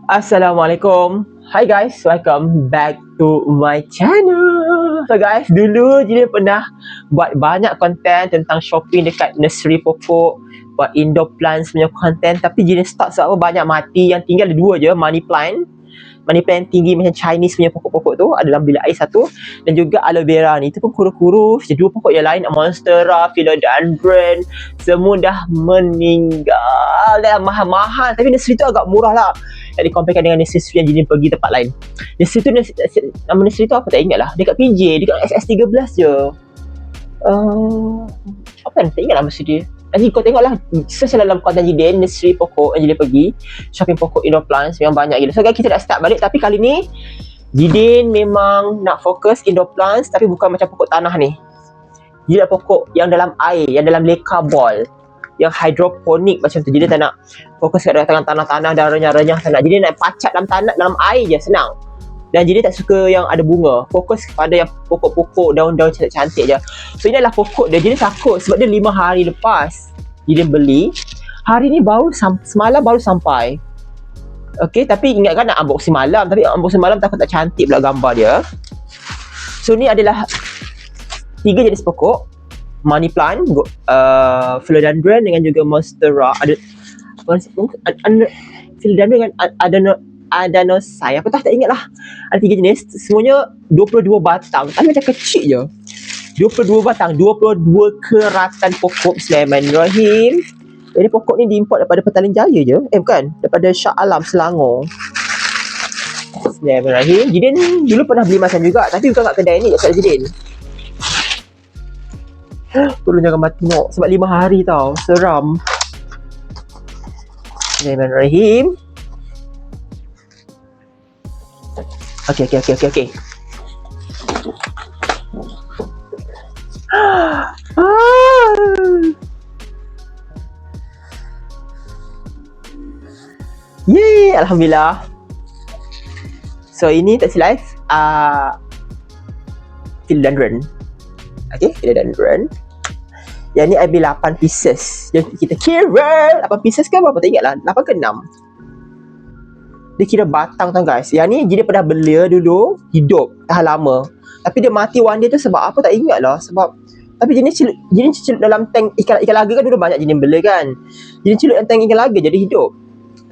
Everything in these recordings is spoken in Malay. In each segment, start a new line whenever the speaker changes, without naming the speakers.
Assalamualaikum. Hi guys, welcome back to my channel. So guys, dulu Jilin pernah buat banyak konten tentang shopping dekat nursery pokok, buat indoor plants punya konten, tapi Jilin stop sebab banyak mati. Yang tinggal ada dua je, money plant tinggi macam Chinese punya pokok-pokok tu ada dalam bilik air satu, dan juga aloe vera ni, itu pun kurus-kurus je. Dua pokok yang lain, monstera, philodendron, semua dah meninggal dan mahal-mahal. Tapi nursery tu agak murah lah yang dikomparekan dengan nursery yang Jilin pergi tempat lain. Nursery tu, nama nursery tu apa tak ingat lah, dekat PJ, dekat SS13 je. Apa kan, tak ingat lah masa dia. Nanti kau tengoklah search dalam konten Jilin, nursery pokok yang Jilin pergi, shopping pokok indoor plants, memang banyak gila. So guys, kita dah start balik, tapi kali ni Jilin memang nak fokus indoor plants, tapi bukan macam pokok tanah ni. Jilin ada pokok yang dalam air, yang dalam leka ball, yang hidroponik macam tu. Jilin tak nak fokus kat tanah-tanah dan renyah-renyah, tak nak. Jilin nak pacat dalam tanah, dalam air je, senang. Dan Jilin tak suka yang ada bunga, fokus kepada yang pokok-pokok, daun-daun cantik-cantik je. So ini adalah pokok dia. Jilin takut sebab dia 5 hari lepas Jilin beli, hari ni baru semalam baru sampai. Okay, tapi ingatkan nak unboxing malam, tapi unboxing malam takut tak cantik pula gambar dia. So ni adalah 3 jenis pokok: money plant, philodendron dengan juga monstera. Ada philodendron dengan Adanosai, apa tak ingat lah. Ada 3 jenis, semuanya 22 batang, tapi macam kecil je. 22 batang, 22 keratan pokok. Bismillahirrahmanirrahim. Jadi pokok ni diimport daripada Petaling Jaya je. Bukan, daripada Shah Alam, Selangor. Bismillahirrahmanirrahim. Jilin dulu pernah beli macam juga, tapi bukan kat kedai ni, kat Jilin. Tolong jangan mati tengok, sebab 5 hari tau, seram. Bismillahirrahmanirrahim. Okay. Yeay, Alhamdulillah. So ini tak silap philodendron. Okay, philodendron. Yang ni I beli 8 pieces. Jadi kita kira 8 pieces kan berapa, tak ingat lah, 8 ke 6. Dia kira batang tau guys. Yang ni Jilin pernah belia dulu, hidup, tahan lama. Tapi dia mati one day tu sebab apa tak ingat lah. Sebab, tapi Jilin celup dalam tank ikan laga kan, dulu banyak Jilin bela kan. Jilin celup dalam tank ikan laga jadi hidup.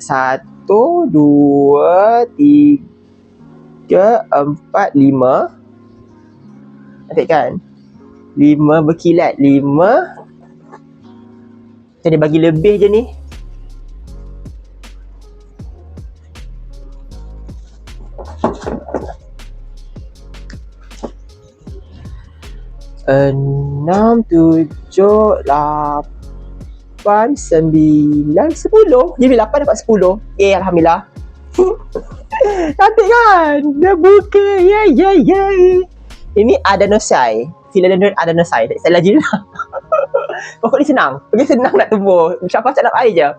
1, 2, 3, 4, 5. Cantik kan? 5 berkilat, 5. Jadi bagi lebih je ni. Enam, 7, 8, 9, 10. Jadi 8 dapat 10. Alhamdulillah. Cantik kan? Dah buka. Yay. Ini Adanosai, philodendron Adanosai. Tak salah je lah. Pokok ni senang. Senang nak tumbuh. Macam-macam dalam air je.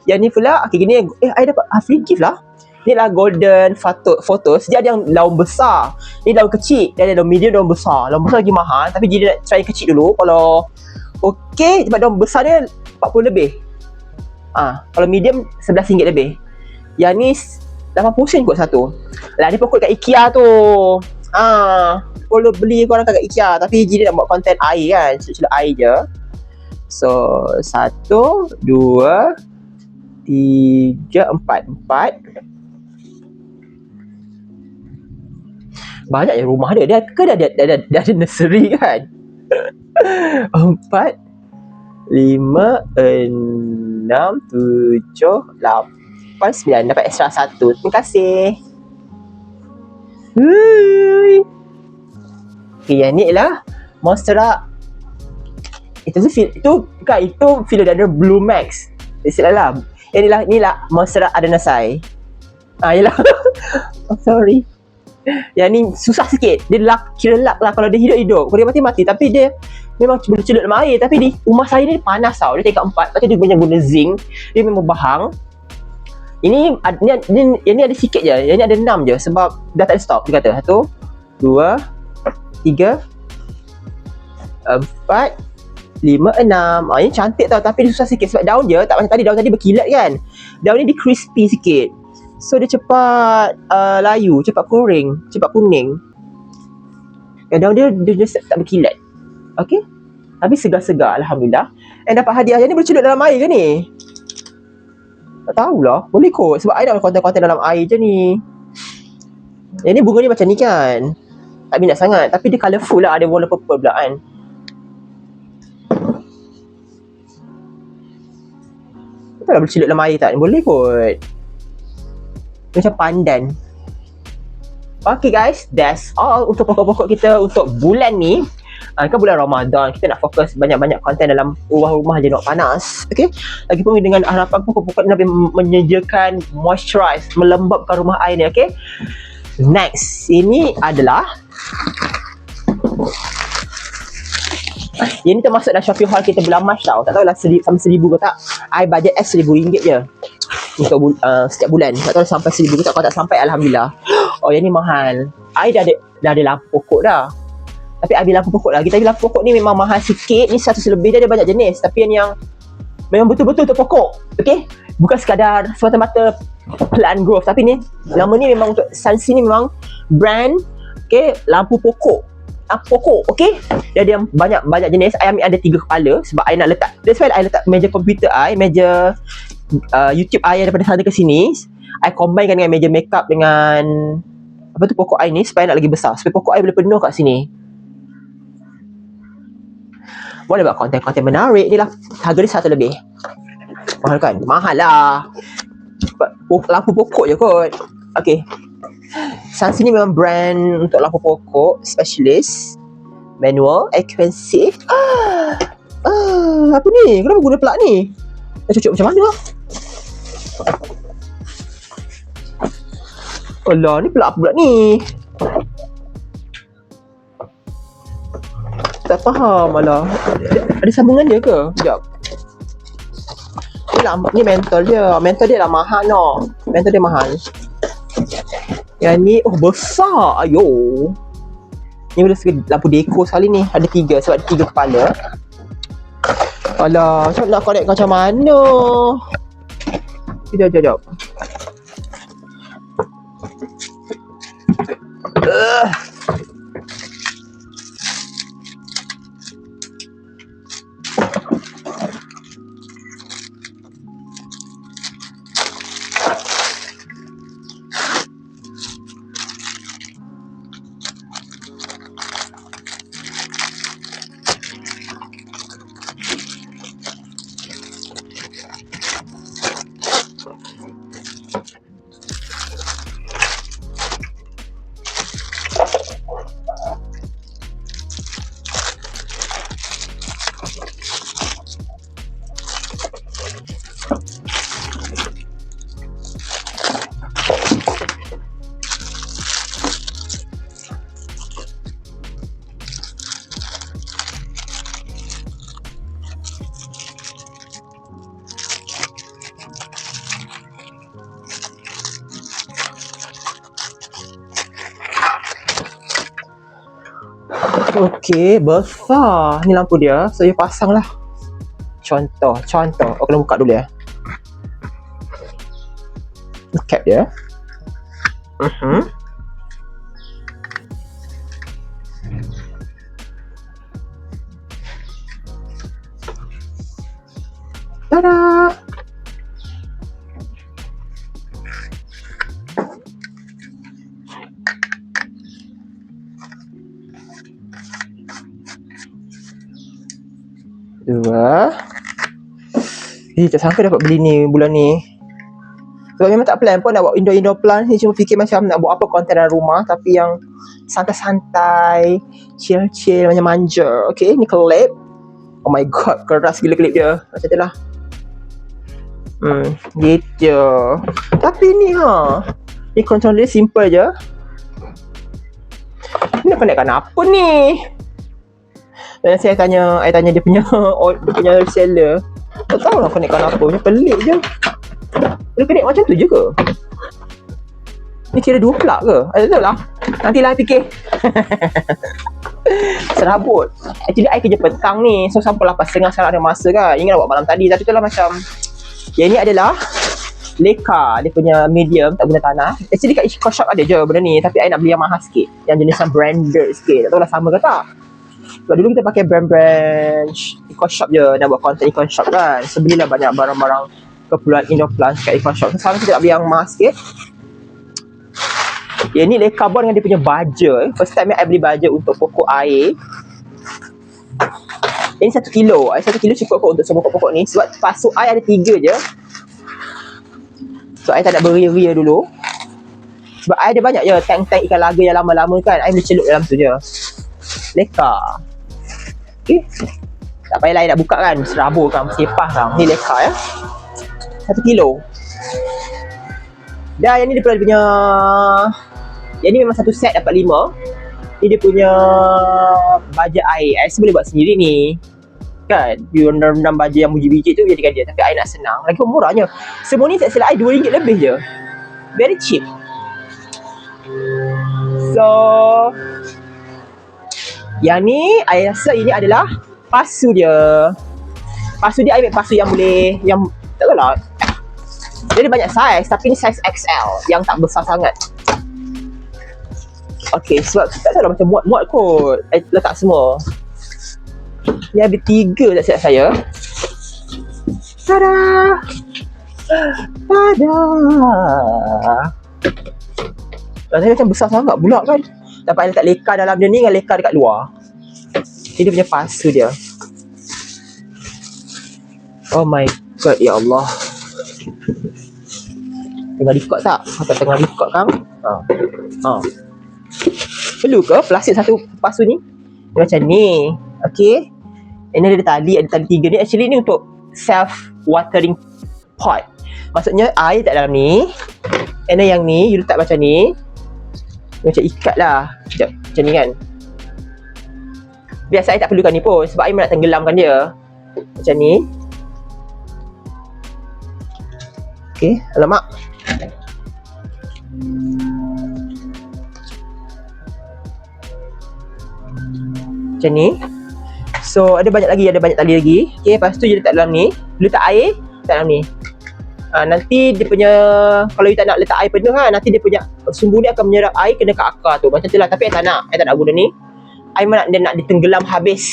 Yang ni pula, okay, gini. I dapat free gift lah. Ni lah golden photos. Dia ada yang daun besar, ni daun kecil, dia ada daun medium, daun besar. Daun besar lagi mahal, tapi dia nak try kecil dulu. Kalau okey, sebab daun besar dia 40 lebih. Kalau medium RM11 lebih. Yang ni 80 sen kot satu. Lah ni pokok kat IKEA tu. Boleh beli korang kat IKEA, tapi Jilin nak buat konten air kan, celup air je. So 1, 2, 3, 4. Banyak je rumah dia. Dia ada nursery kan. 4, 5, 6, 7, 8, 9. Dapat extra 1. Terima kasih. Okay, yang ni lah monstera. Itu philodendron blue max. Silap lah. Yang ni lah monstera Adanosai. Yelah. Sorry. Yang ni susah sikit. Dia kira luck lah. Kalau dia hidup. Kalau dia mati. Tapi dia memang boleh celup dalam air. Tapi di rumah saya ni panas tau. Dia tingkat 4. Lepas tu dia banyak guna zinc. Dia memang bahang. Ini ada sikit je. Yang ni ada 6 je. Sebab dah tak ada stok. Dia kata 1, 2, 3, 4, 5, 6. Ini cantik tau. Tapi dia susah sikit. Sebab daun dia tak macam tadi. Daun tadi berkilat kan. Daun ni dia crispy sikit. So dia cepat layu, cepat kuning. Kadang dia tak berkilat. Okay. Tapi segar-segar, Alhamdulillah. And dapat hadiah. Yang ni boleh celup dalam air ke ni? Tak tahulah. Boleh kot. Sebab I dah konten-konten dalam air je ni. Yang ni bunga ni macam ni kan. Tak minat sangat. Tapi dia colourful lah. Ada warna purple pula kan. Betul lah boleh celup dalam air tak? Boleh kot. Macam pandan. Okay guys. That's all untuk pokok-pokok kita untuk bulan ni. Kan bulan Ramadan, kita nak fokus banyak-banyak konten dalam rumah-rumah je nak panas. Okay. Lagipun dengan harapan pokok-pokok ni lebih menyediakan moisturize, melembabkan rumah air ni. Okay. Next, ini adalah yang ni termasuk dalam shopping haul kita bulan Mac tau. Tak tahulah sampai 1,000 ke tak. I budget RM1,000 je untuk setiap bulan. Tak tahu sampai 1,000 ke tak. Kalau tak sampai, Alhamdulillah. Oh, yang ni mahal. I dah ada lampu pokok dah. Tapi I beli lampu pokok lagi. Tapi lampu pokok ni memang mahal sikit. Ni 100 lebih. Dia ada banyak jenis. Tapi yang memang betul-betul untuk pokok. Okay. Bukan sekadar semata-mata plant growth. Tapi ni, nama ni memang untuk Sunsi ni memang brand. Okay. Lampu pokok. Okay. Dia ada yang banyak jenis. I ambil ada 3 kepala. Sebab I nak letak. That's why I letak meja komputer I. Meja YouTube I daripada sana ke sini. I combine dengan meja makeup dengan pokok I ni. Supaya nak lagi besar. Supaya pokok I boleh penuh kat sini. Boleh buat konten-konten menarik ni lah. Harga dia 100 lebih. Mahal kan? Mahal lah. Lampu pokok je kot. Okay. Sunsi ni memang brand untuk lampu pokok. Specialist. Manual. Expensive. Apa ni? Kenapa guna plug ni? Dah cucuk macam mana? Alah, ni plug apa pula ni? Tak faham malah. Ada sambungan dia ke? Sekejap. Ni mental dia. Mental dia lah mahal no. Mental dia mahal. Yang ni besar. Ayo. Ni boleh lampu deko sekali ni. Ada 3 sebab ada 3 kepala. Alah, macam nak connect macam mana? Sekejap. Okey, besar ni lampu dia. So, you pasang lah. Contoh. Oh, kena buka dulu ya. Cap dia. Tada! Dua. Tak sangka dapat beli ni bulan ni. Sebab memang tak plan pun nak buat indoor plant ni. Cuma fikir macam nak buat apa konten dalam rumah. Tapi yang santai-santai, chill, macam manja. Okay, ni klip. Oh my god, keras gila klip dia. Macam tu lah. Gitu. Tapi ni ni control dia simple je. Ni nak connectkan apa ni? Dan saya tanya dia punya reseller. Tak tahu lah connectkan apa. Macam pelik je. Boleh connect macam tu je ke? Ni kira 2 plug ke? Tak tahu lah. Nantilah fikir. Serabut. Actually I kerja petang ni. So sampai 8.30 sekarang ada masa kan. Ingat nak buat malam tadi. Tapi tu lah macam. Yang ni adalah Leica, dia punya medium, tak guna tanah. Actually kat Eco Shop ada je benda ni, tapi I nak beli yang mahal sikit, yang jenis yang branded sikit. Tak tahu lah sama ke tak. Sebab dulu kita pakai brand Eco Shop je, nak buat konten Eco Shop kan. So belilah banyak barang-barang keperluan Indoplus kat Eco Shop. So sekarang kita nak beli yang mahal sikit. Yang ni Leica Bond dengan dia punya baja. First time I beli baja untuk pokok air. Ini 1 kilo. 1 kilo cukup kot untuk semua pokok ni. Sebab pasuk air ada 3 je. So I tak nak beria-ria dulu. Sebab I ada banyak je tank-tank ikan laga yang lama-lama kan. I boleh celup dalam tu je. Leica. Okay. Tak payahlah I nak buka kan. Serabur kan. Sepah kan. Ni Leica ya. 1 kilo. Dan yang ni dia punya, yang ni memang satu set dapat 5. Ni dia punya baja air. I rasa boleh buat sendiri ni. Kan, you rendam baja yang biji-biji tu jadikan dia. Tapi I nak senang, lagi pun murahnya. Semua ni tak silap I RM2 lebih je. Very cheap. So yang ni I rasa ini adalah pasu dia. Pasu dia I ambil pasu yang boleh, yang tak tahu lah, dia ada banyak saiz, tapi ni saiz XL yang tak besar sangat. Okay, sebab tak tahu lah macam muat-muat kot. I letak semua. Ni ada 3 tak silap saya. Tada! Tada! Rasanya macam besar sangat pula kan. Dapat letak Leica dalam dia ni dengan Leica dekat luar. Ini dia punya pasu dia. Oh my god, ya Allah. Tengah record tak? Atau tengah record kan? Perlu ke plastik satu pasu ni? Dia macam ni. Okay. Ini ada tali 3 ni. Actually ni untuk self watering pot. Maksudnya air tak dalam ni. And then yang ni you letak macam ni. Macam ikat lah. Sekejap. Macam ni kan. Biasa I tak perlukan ni pun. Sebab I nak tenggelamkan dia. Macam ni. Okay. Alamak. Macam ni. So ada banyak tali lagi. Okay, lepas tu you letak dalam ni. Letak air dalam ni. Nanti dia punya, kalau you tak nak letak air penuh kan, nanti dia punya sumbu ni akan menyerap air kena ke akar tu. Macam tu lah. Tapi I tak nak guna ni. I nak ditenggelam habis.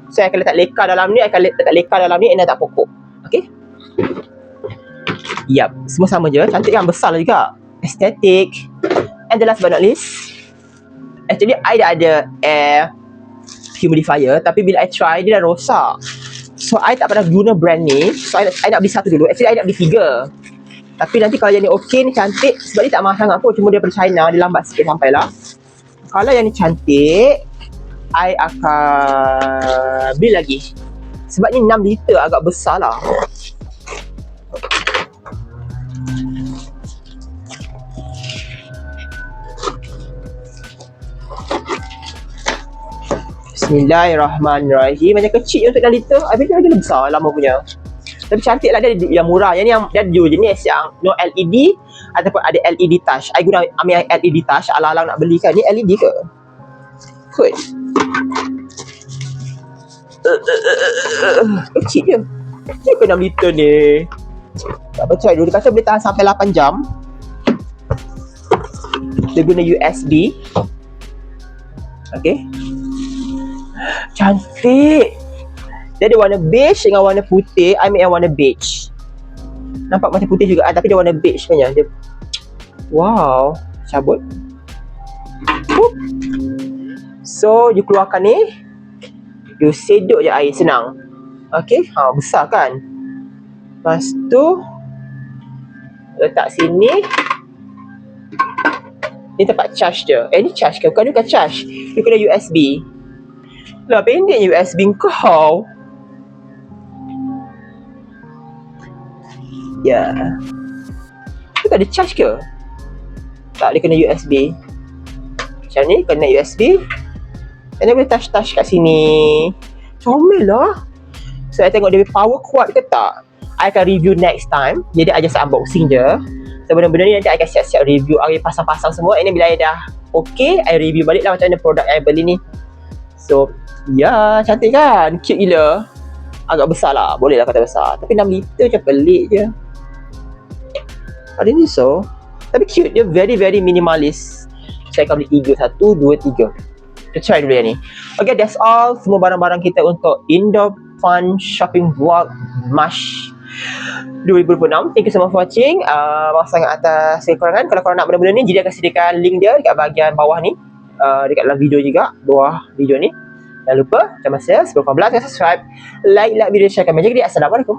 So I akan letak Leica dalam ni. I akan letak Leica dalam ni and letak pokok. Okay. Yup. Semua sama je. Cantik kan, besar lah juga. Estetik. And the last but not least, actually I dah ada air humidifier, tapi bila I try dia dah rosak. So I tak pernah guna brand ni. So I nak beli satu dulu. Actually I nak beli 3. Tapi nanti kalau yang ni okey, ni cantik, sebab ni tak mahal sangat pun, cuma dia daripada China, dia lambat sikit sampailah. Kalau yang ni cantik, I akan beli lagi. Sebab ni 6 liter, agak besar lah. Bismillahirrahmanirrahim. Macam kecil untuk 6 liter. Habis dia lagi besar lama punya. Tapi cantik lah, dia yang murah. Yang ni yang dia ada 2 jenis, yang no LED ataupun ada LED touch. I guna ambil LED touch, alang-alang nak beli kan. Ni LED ke? Good. Kecil je. Kecil ke 6 liter ni? Tak percaya dulu. Dia kata boleh tahan sampai 8 jam. Dia guna USB. Okay. Cantik. Dia ada warna beige dengan warna putih. I ambil yang warna beige. Nampak macam putih juga tapi dia warna beige sebenarnya. Dia... Wow. Cabut. So you keluarkan ni, you sedut je air, senang. Okay. Besar kan. Lepas tu letak sini. Ni tempat charge je. Ni charge ke? Bukan charge. Dia kena USB. Lah pendek USB kau. Ya. Dia tak ada charge ke? Tak, dia kena USB. Macam ni, kena USB. Dan dia boleh touch-touch kat sini. Comel lah. So, I tengok dia power kuat ke tak. I akan review next time. Jadi, I just unboxing je. So, benda-benda ni nanti I akan siap-siap review. I pasang-pasang semua. Ini bila I dah okay, I review balik lah macam mana produk yang I beli ni. So, ya, cantik kan? Cute gila. Agak besar lah. Boleh lah kata besar. Tapi 6 liter macam pelik je. I think so. Tapi cute, dia very very minimalis. Saya akan beli 3, 1, 2, 3. Kita try dulu yang ni. Okay, that's all. Semua barang-barang kita untuk Indo Fun Shopping Vlog March 2026. Thank you so much for watching. Maaf sangat atas kekurangan. Kalau korang nak benda-benda ni, jadi akan sediakan link dia dekat bahagian bawah ni, dekat dalam video juga, bawah video ni. Jangan lupa, macam saya, sebelum korang belajar, subscribe, like video, share, komen. Jadi, Assalamualaikum.